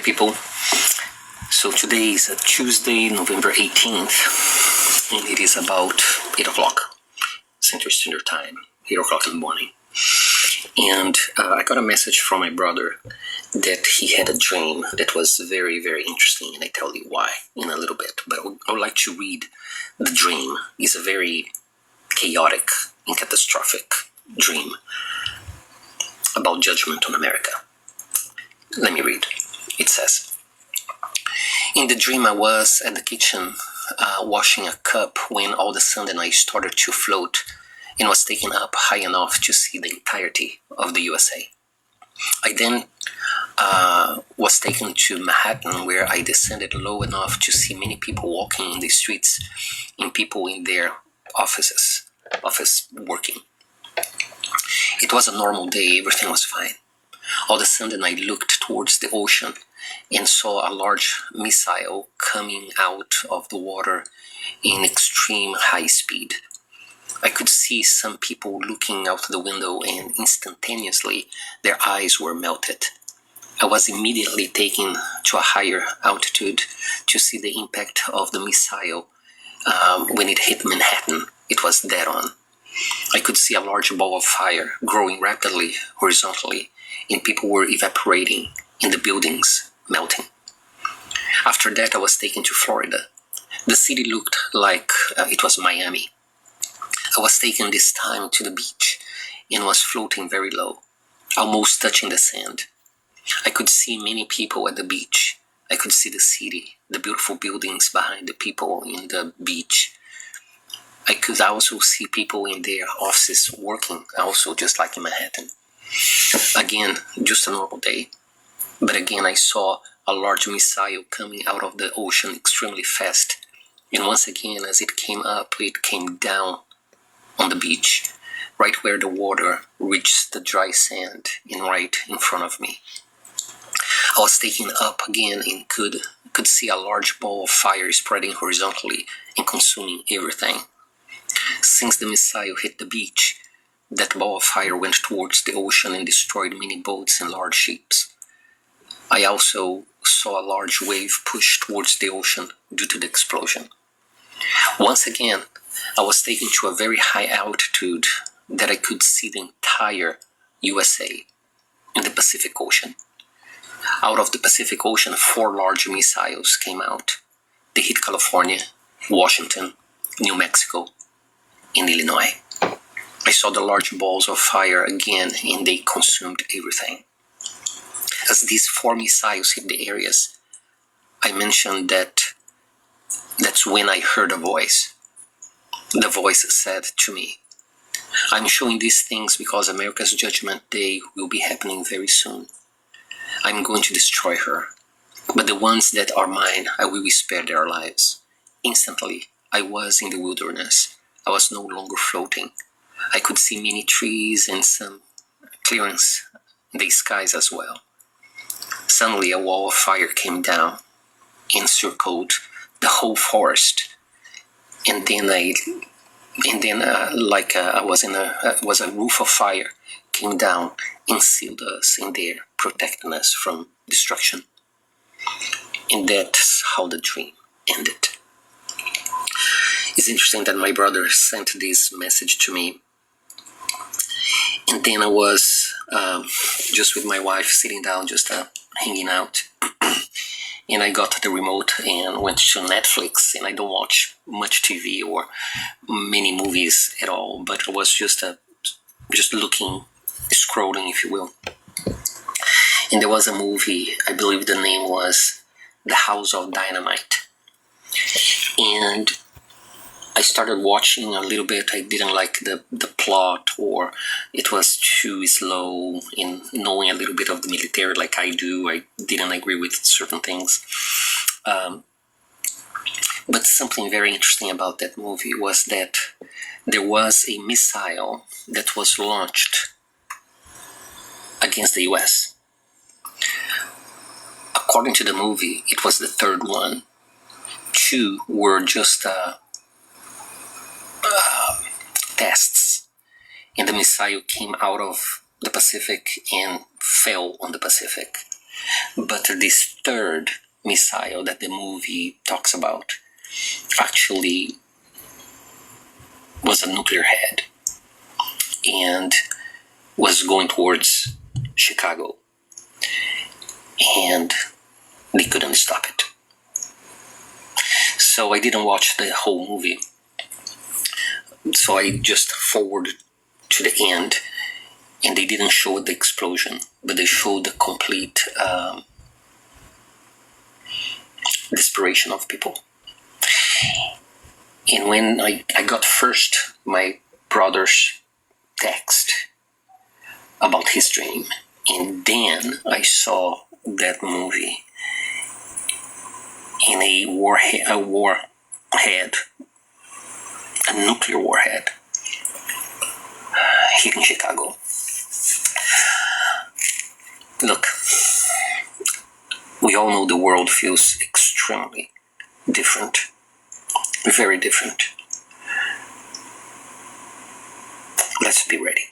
people. So today is a Tuesday, November 18th, and it is about 8 o'clock Central Standard Time, 8 o'clock in the morning. And I got a message from my brother that he had a dream that was very, very interesting, and I tell you why in a little bit. But I would like to read the dream. It's a very chaotic and catastrophic dream about judgment on America. Let me read. It says, "In the dream I was at the kitchen washing a cup when all of a sudden I started to float and was taken up high enough to see the entirety of the USA. I then was taken to Manhattan, where I descended low enough to see many people walking in the streets and people in their office working. It was a normal day, everything was fine. All of a sudden I looked towards the ocean and saw a large missile coming out of the water in extreme high speed. I could see some people looking out the window, and instantaneously their eyes were melted. I was immediately taken to a higher altitude to see the impact of the missile. When it hit Manhattan, it was dead on. I could see a large ball of fire growing rapidly horizontally, and people were evaporating in the buildings, melting. After that, I was taken to Florida. The city looked like it was Miami. I was taken this time to the beach and was floating very low, almost touching the sand. I could see many people at the beach. I could see the city, the beautiful buildings behind the people in the beach. I could also see people in their offices working, also just like in Manhattan. Again, just a normal day. But again, I saw a large missile coming out of the ocean extremely fast. And once again, as it came up, it came down on the beach, right where the water reached the dry sand and right in front of me. I was taken up again and could see a large ball of fire spreading horizontally and consuming everything. Since the missile hit the beach, that ball of fire went towards the ocean and destroyed many boats and large ships. I also saw a large wave push towards the ocean due to the explosion. Once again, I was taken to a very high altitude that I could see the entire USA in the Pacific Ocean. Out of the Pacific Ocean, 4 large missiles came out. They hit California, Washington, New Mexico, and Illinois. I saw the large balls of fire again, and they consumed everything. As these 4 missiles hit the areas, I mentioned that's when I heard a voice. The voice said to me, "I'm showing these things because America's judgment day will be happening very soon. I'm going to destroy her, but the ones that are mine, I will spare their lives." Instantly, I was in the wilderness. I was no longer floating. I could see many trees and some clearance in the skies as well. Suddenly, a wall of fire came down and encircled the whole forest. And then a roof of fire came down and sealed us in there, protecting us from destruction. And that's how the dream ended. It's interesting that my brother sent this message to me, and then I was just with my wife sitting down, just hanging out. And I got the remote and went to Netflix, and I don't watch much TV or many movies at all, but I was just looking, scrolling, if you will. And there was a movie, I believe the name was The House of Dynamite. And I started watching a little bit. I didn't like the plot, or it was too slow in knowing a little bit of the military like I do. I didn't agree with certain things. But something very interesting about that movie was that there was a missile that was launched against the US. According to the movie, it was the 3rd one. 2 were just tests, and the missile came out of the Pacific and fell on the Pacific. But this third missile that the movie talks about actually was a nuclear head and was going towards Chicago, and they couldn't stop it. So I didn't watch the whole movie, so I just forwarded to the end, and they didn't show the explosion, but they showed the complete desperation of people. And when I got first my brother's text about his dream, and then I saw that movie in a warhead, a nuclear warhead, here in Chicago. Look, we all know the world feels extremely different, very different. Let's be ready.